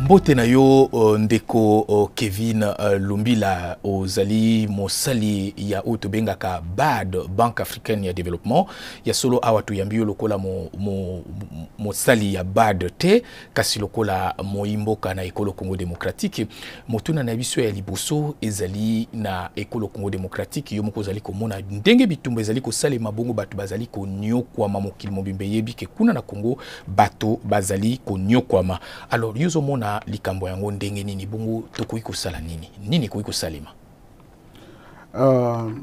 Mbote na yo ndeko Kevin Lumbila ozali mosali ya otobenga ka BAD, Banque Africaine ya Développement. Ya solo awa tuyambio lokola mosali ya BAD te kasi lokola moimboka na ekolo Congo Démocratique. Motuna na biso ya liboso ezali na ekolo Congo Démocratique yo moko zali komona ndenge bitumba ezali ko sale mabongo batu bazali ko nyokwa mamokili mobimbe yebi ke kuna na Congo bato bazali ko nyokwa. Alors yuzo mona likambo yango ndenge nini bongo tokoki kosala nini koki kosalema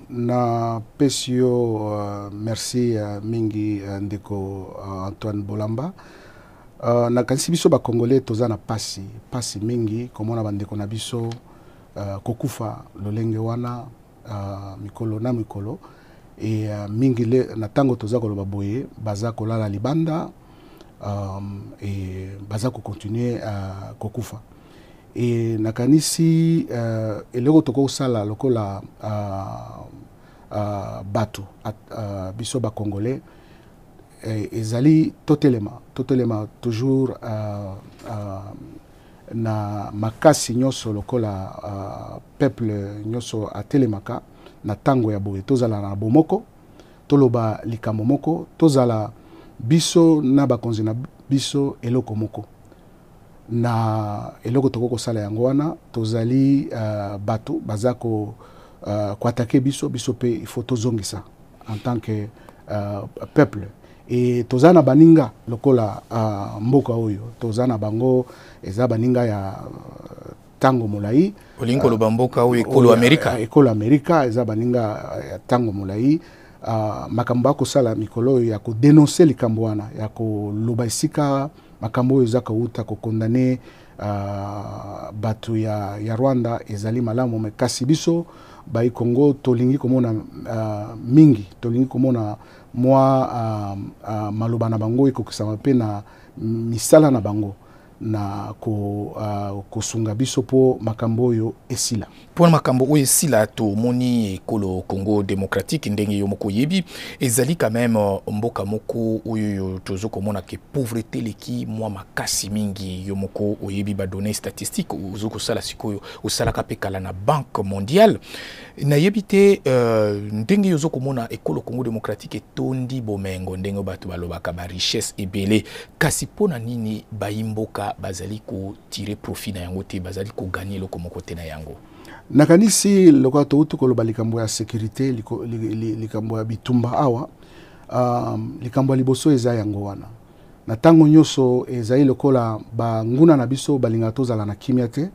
na pesio merci mingi ndeko Antoine Bolamba na kanisi biso ba congolais toza na pasi mingi komona bandeko na biso kokufa lolenge wana mikolo na mikolo e mingi le na tango toza koloba boye baza kolala libanda et baza ko continuer kokufa et nakanisi eloko toko sala lokola bato biso ba congolais ezali totelema toujours na makasi nyoso lokola peuple nyoso atelemaka na tango ya boye tozala na bomoko toloba likambo moko tozala biso na bakonzi na biso eloko moko na eloko toko sala yango wana tozali bato bazako ko attaquer biso pe il faut tozongisa en tant que peuple et tozana baninga lokola mboka oyo tozana bango eza baninga ya tango molai olingo lo bamboka oyo ekolo Amerika eza baninga ya tango molai makambo akosala mikolo ya ko dénoncer likambo wana ya ko loba esika makambo oyo zaka uta ko condamner batu ya Rwanda ezali malamu me kasi biso bai Congo tolingi komona mingi tolingi komona mwa maloba na bango ekokisama pe na misala na bango na kosunga biso po makambo oyo esila pour makambo oyo esila to moni ekolo Congo Démocratique ndenge yo moko yebi ezali quand même mboka moko oyo tozo komona ke pauvreté leki mwa makasi mingi yo moko oyebi ba données statistiques ozo ko sala sikoyo osala kapekala na Banque mondiale na yebite ndenge yo zo komona ekolo Congo Démocratique etondi bomengo ndenge bato balobaka ba richesse ebele kasi pona nini baimboka bazali ko tirer profit na yango te bazali ko gagner loko moko te na yango nakanisi loko to utu koloba likambo ya sécurité likambo ya bitumba awa likambo ya liboso eza yango wana na tango nyoso ezali lokola banguna na biso balinga tozala na kimia te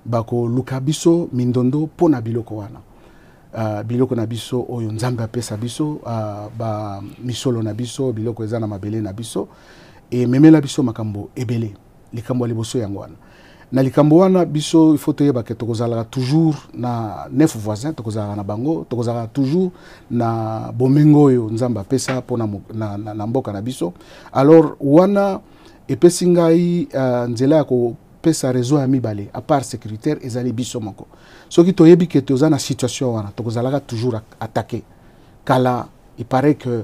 bako luka biso mindondo pona biloko wana biloko na biso oyo nzambe apesa biso ba misolo na biso biloko eza na mabele na biso e memela biso makambo ebele likambo liboso yango wana na likambo wana biso il faut toyeba ke tokozala toujours na neuf voisins tokozala na bango tokozala toujours na bomengo oyo nzamba pesa pona na mboka na biso alors wana epesi ngai nzela ya ko pesa réseau ya mibale à part sécuritaire ezali biso moko soki toyebi ke toza na situation wana tokozala toujours attaquer kala il paraît que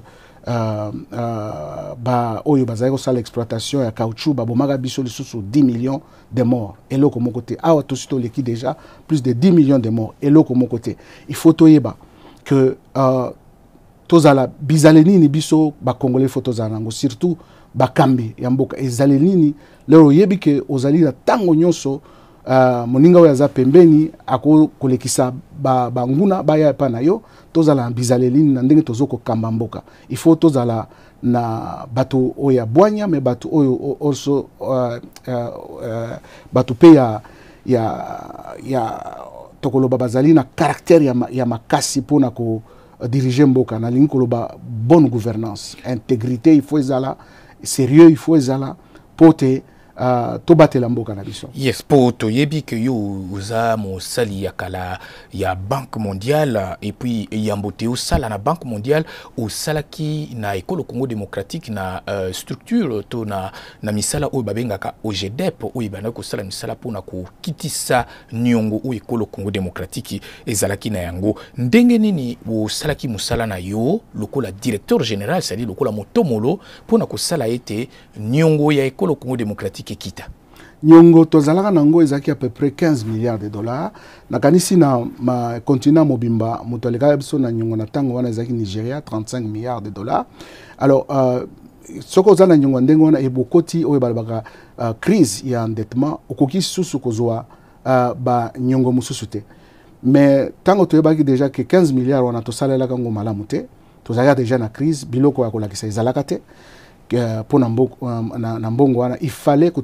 ba oyo bazali ko sala exploitation ya caoutchouc ba bomaga biso lisusu 10 millions de morts eloko moko te awa tosito leki déjà plus de 10 millions de morts eloko moko te il faut toyeba que tozala bizale nini biso ba congolais faut tozala nango surtout ba kambi ya mboka ezale nini lero yebi ke ozali na tango nyonso moninga oyo aza pembeni ako kolekisa banguna baya pa na yo tozala bizale nini na ndenge tozoko kamba mboka il faut tozala na bato oya bwanya me bato oyo also bato pe ya tokoloba bazali na caractère ya makasi pona ko diriger mboka na lingi koloba bonne gouvernance intégrité il faut ezala sérieux il faut ezala pote to batela mboka na biso. Yes, po to yebi ke yo uza mo sali ya kala ya Banque mondiale et puis yambote sala na Banque mondiale o sala ki na ekolo Congo Démocratique na structure to na misala o babengaka OGDEP o ibana ko sala misala pona ko kitisa nyongo o ekolo Congo Démocratique ezalaki na yango ndenge nini o sala ki musala na yo lokola directeur général c'est-à-dire lokola motomolo pona ko sala ete nyongo ya ekolo Congo Démocratique kita. nyongo tozalaka nango ezaki à peu près 15 milliards de dollars nakanisi na ma continent mobimba moto aleka biso na nyongo na tango wana ezaki Nigeria 35 milliards de dollars. Alors soko za na nyongo ndenge wana ebokoti oyo balabaka crise ya endettement okoki susu kozwa ba nyongo mususu te. Mais tango toyebaki déjà que 15 milliards wana tosalela kango malamu te tozalaka déjà na crise biloko ya kolakisa ezalaka te pour na mbongo wana il fallait que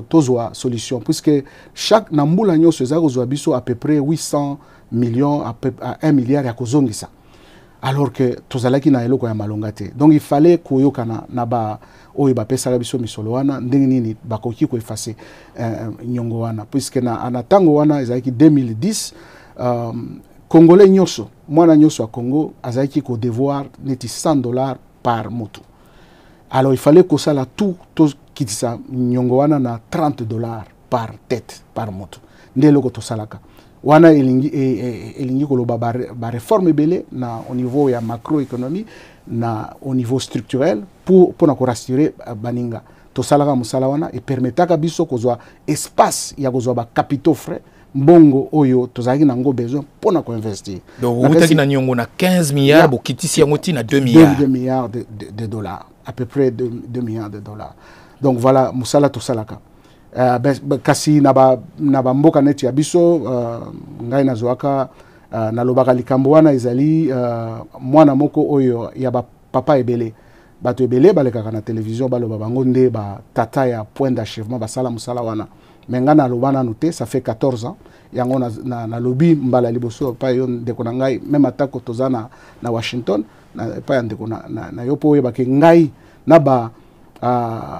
tozwa solution puisque chaque nambula nyonso eza kozwa biso à peu près 800 millions à 1 milliard ya kozongisa alors que tozalaki na eloko ya malonga te. Donc il fallait koyokana na ba oyo bapesaka biso misolo wana ndenge nini bakoki ko effacer nyongo wana puisque na tango wana ezalaki 2010 Congolais nyonso mwana nyonso a Congo azalaki ko devoir neti $100 par moto. Alors il fallait que ça la tout kitisa nyongo wana na $30 par tête par moto. Ndelo ko to salaka. Wana elingi ko loba ba réforme belé na au niveau ya macroéconomie na au niveau structurel pour na ko rassurer baninga. To salaka musala wana et permetaka biso kozwa espace ya kozwa ba capitaux frais mbongo oyo tozaki nango besoin pona ko investir. Donc utaki na nyongo na 15 milliards bo kitisi yango ti na 2 milliards. 2 milliards de dollars, à peu près 2 milliards de dollars. Donc voilà musala to salaka. Kasi na ba mboka neti ya biso ngai na zoaka na lobaka likambo wana ezali mwana moko oyo ya ba papa ebele. Bato ebele balekaka na télévision baloba bango nde ba tata ya point d'achèvement basala musala wana. Mengana lobana noté ça fait 14 ans yango na lobby mbala liboso pa yo ndeko na ngai même atako tozana na Washington na pa ndeko na yopo oyo bake ngai na ba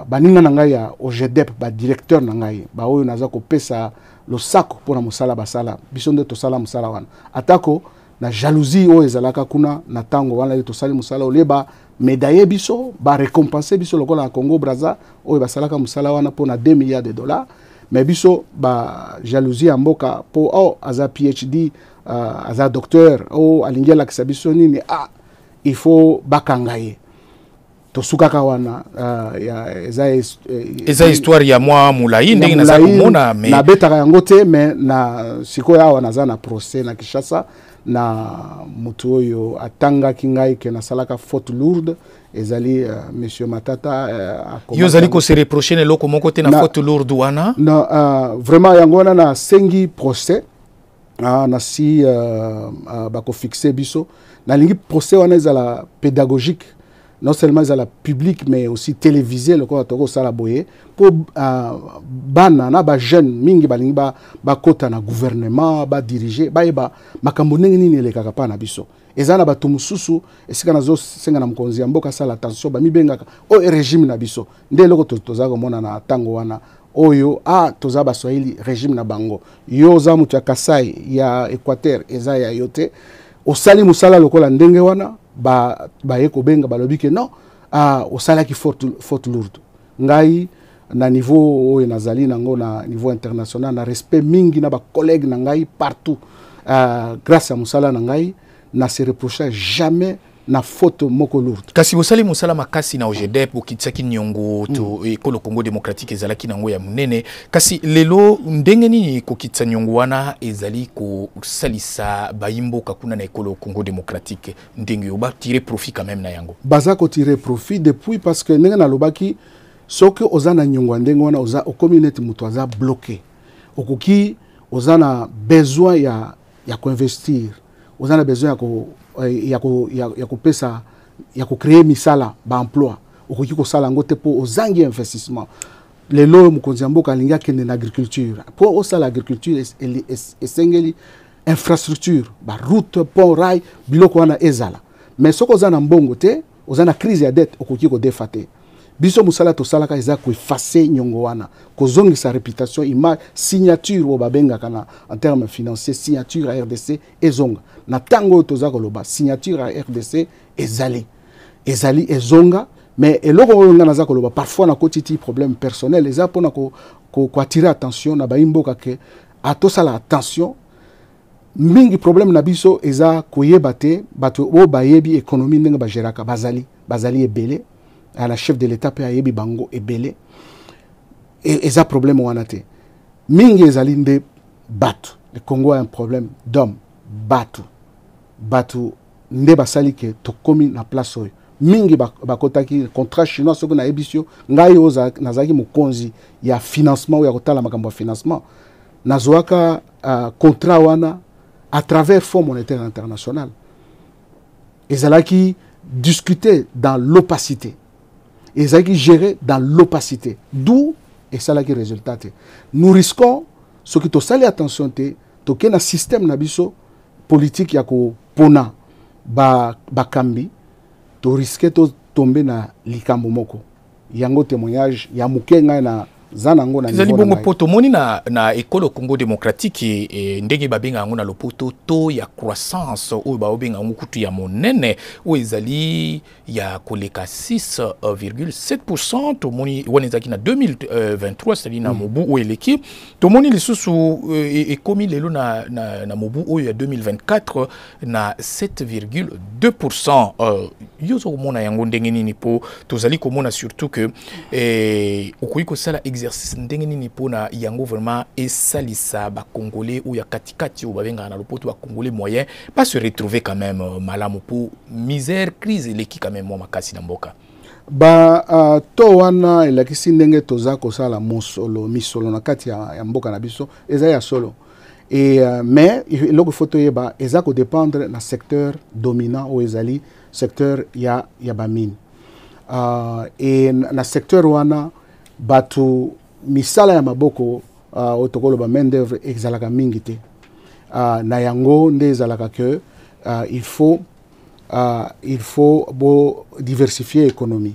baninga na ngai ya OGDEP ba directeur na ngai ba oyo naza ko pesa lo sako pona musala basala biso nde tosala musala wana atako na jalousie oyo ezalaka kuna na tango wana tosali musala oleba médaille biso ba récompenser biso lokola na Congo Brazza oyo basalaka musala wana pona 2 milliards de dollars. Mais biso ba jalousie ya mboka po aza PhD aza docteur alingi alakisa biso nini il faut bakangaye to sukaka wana eza histoire ya mwa mulai ndenge naza komona mais na betaka yango te mais na sikoya awa naza na procès na Kinshasa na mutu oyo atangaki ngai ke nasalaka faute lourde ezali monsieur Matata yo zali ko se reprocher loko moko te na faute lourde wana vraiment yango wana na sengi procès na si bako fixer biso na lingi procès wana ezala pédagogique non seulement ezala public mais aussi télévisé loko toko sala boye pour bana na ba jeune mingi balingi ba kota na gouvernement ba diriger ba eba makambo ndenge nini elekaka pa na biso ezana bato mususu esika nazo senga na mkonzi ya mboka sala attention ba mibengaka o régime na biso nde loko toza komona na tango wana oyo toza ba Swahili régime na bango yo za mutu ya Kasai ya Équateur eza ya yote osali musala lokola ndenge wana ba yeko benga balobi ke non osala ki faute lourde ngai na niveau oyo nazali nango na niveau international na respect mingi na ba collègues na ngai partout grâce à musala na ngai na se reprocher jamais na faute moko lourde. Kasi bosali musala makasi na OGDEP okitsaki nyongo to ekolo Congo démocratique ezalaki nango ya munene kasi lelo ndenge nini kokitsa nyongo wana ezali ko salisa bayimbo kakuna na ekolo Congo démocratique ndenge oba tirer profit quand même na yango baza ko tirer profit depuis parce que ndenge na lobaki soki ozana nyongo ndenge wana oza o communauté muto aza bloqué okoki ozana besoin ya ko investir ozana besoin ya ko pesa ya ko créer misala ba emploi okoki ko sala ngote po ozangi investissement lelo mukonzi mboka alinga kende na agriculture po osala agriculture esengeli infrastructure ba route pont rail biloko wana ezala mais soko ozana mbongo te ozana crise ya dette okoki ko defate biso musala to salaka eza ko effacer nyongo wana ko zongi sa réputation image signature o babenga kana en termes financiers signature à RDC ezonga na tango toza ko loba signature à RDC ezali ezonga mais eloko nga naza ko loba parfois na kotiti problème personnel eza pona ko attirer attention na baimboka ke atosala attention mingi problème na biso eza koyeba te bato o bayebi économie ndenge ba geraka bazali ebele à la chef de l'état pe ayebi bango ebele eza problème wana te mingi ezali nde bato. Le Congo a un problème d'hommes bato nde basali ke tokomi na place oyo mingi bakotaki contrat chinois soko na ebisio ngai oza nazaki mokonzi ya financement ya kotala makambo ya financement nazwaka contrat wana à travers Fonds monétaire international ezalaki discuter dans l'opacité ezalaki gérer dans l'opacité d'où esalaki résultat te. Nous risquons ce qui tosali attention te toke na système na biso politique ya ko pona bakambi to risque to tomber na likambo moko yango témoignage ya mukenga na zanango na niveau bongo poto moni na école Congo démocratique ndenge babenga ngo na lopoto to ya croissance o ba obenga ngo kutu ya monene o ezali ya koleka 6,7% to moni wanezaki na 2023 c'est-à-dire na mobu o eleki to moni lisusu ekomi lelo na mobu o ya 2024 na 7,2%. Yozo komona yango ndenge nini po tozali komona surtout que okoyi ko sala exercice ndenge nini pona yango vraiment esalisa ba congolais ou ya katikati ou babenga na lopoto ba congolais moyen pas se retrouver quand même malamu pour misère crise leki quand même makasi na mboka to wana elakisi ndenge toza ko sala misolo na kati ya mboka na biso eza ya solo et mais loko photo yeba eza ko dépendre na secteur dominant ou ezali secteur ya ba mine et na secteur wana batu misala ya maboko otokolo ba main d'œuvre exalaka mingi te na yango nde ezalaka que il faut diversifier l'économie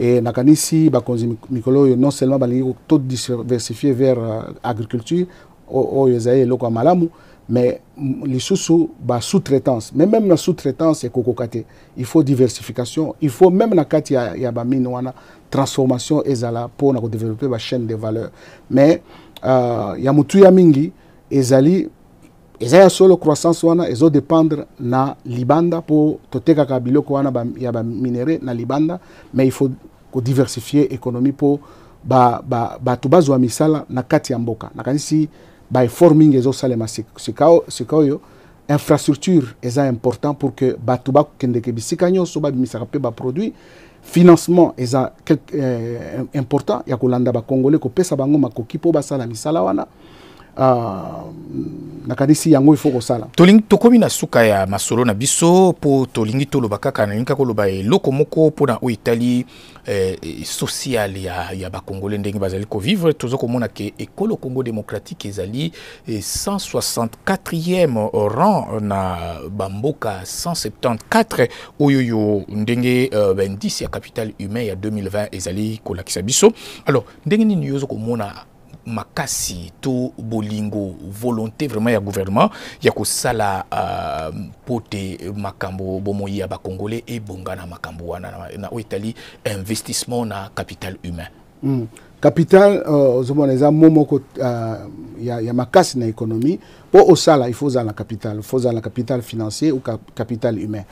et nakanisi bakonzi mikolo non seulement balingi to diversifier vers agriculture o yezaye loko malamu mais lisusu ba sous-traitance même la sous-traitance ekokokate il faut diversification il faut même na kati ya ba mine wana transformation ezala pour na ko développer ba chaîne de valeur mais ya mutu ya mingi ezali ezaya solo croissance wana ezo dépendre na libanda pour toteka ka biloko wana ya ba minerai na libanda mais il faut ko diversifier économie pour ba tubazwa misala na kati ya mboka nakanisi by forming ezo salema sikayo infrastructure est important pour que batuba kendeke bisika nyonso ba bimisaka pe ba produit financement est important ya kolanda ba congolais ko pesa bango makoki po basala misala wana nakanisi yango ifo kosala tolingi tokomi na suka ya masolo na biso po tolingi toloba kaka na linka koloba eloko moko pona o Italie social ya ba congolais ndenge bazali ko vivre tozo komona ke école Congo démocratique ezali 164e rang na bamboka 174 oyoyo ndenge indice ya capital humain ya 2020 ezali kolakisa biso. Alors ndenge nini yozo komona makasi to bolingo volonté vraiment ya gouvernement ya ko sala pote makambo bomoyi ya ba congolais et bongana makambo wana na Italie investissement na capital humain capital zomoneza momoko ya makasi na économie po osala il faut za la capital financier ou capital humain.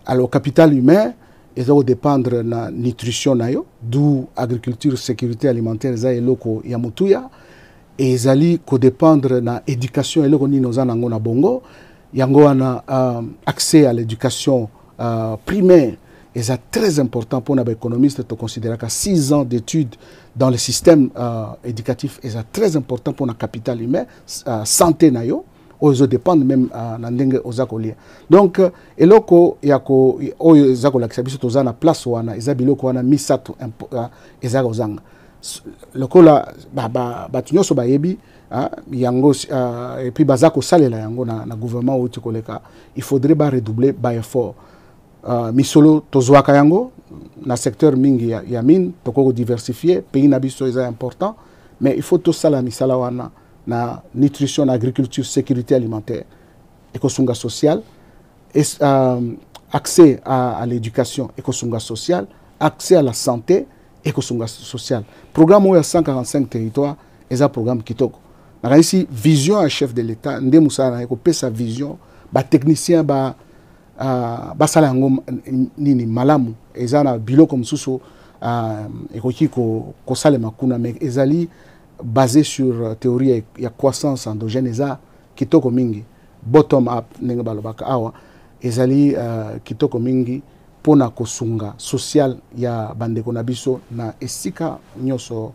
Alors capital humain et ça dépendre na nutrition nayo d'où agriculture sécurité alimentaire za eloko ya mutuya et zali ko dépendre na éducation eloko ni nozana ngona bongo yango wana accès à l'éducation primaire et ça très important pour les économistes to considérer que 6 ans d'études dans le système éducatif et ça très important pour la capital humain santé nayo ozo dépendre même na ndenge ozakolia donc eloko yako oyo ezakola kisabiso tozana place wana ezabiloko wana misato ezaka ozanga lokola batunyoso bayebi yango et puis bazako salela yango na gouvernement ou tikoleka il faudrait ba redoubler ba effort misolo tozwaka yango na secteur mingi ya mine toko diversifier pays na biso est important mais il faut tout ça la misala wana na nutrition, agriculture, sécurité alimentaire, écosunga social, accès à l'éducation, écosunga social, accès à la santé, écosunga social. Programme où il y a 145 territoires, et un programme qui toque. Ici, vision à chef de l'État, ndé moussa sa vision, ba technicien ba salango nini malamu, et ça na bilo comme sous ekoki ko salema kuna mais ezali basé sur théorie ya croissance endogène eza kitoko mingi bottom up ndenge balobaka awa ezali kitoko mingi pona kosunga social ya bandeko na biso na esika nyoso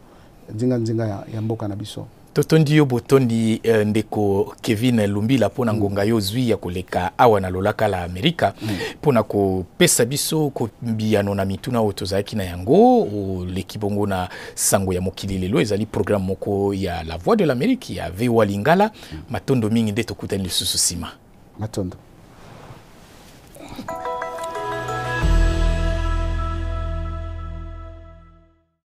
nzinga ya mboka na biso. Totondi yo botondi ndeko Kevin Lumbila pona ngonga yo zwi ya koleka awa na lolaka la Amerika pona ko pesa biso ko mbiano na mituna otozaki na yango lekibongo na sango ya mokili lelo ezali programme moko ya La Voix de l'Amérique ya VOA Lingala matondo mingi ndeto kutani lisusu sima. Matondo.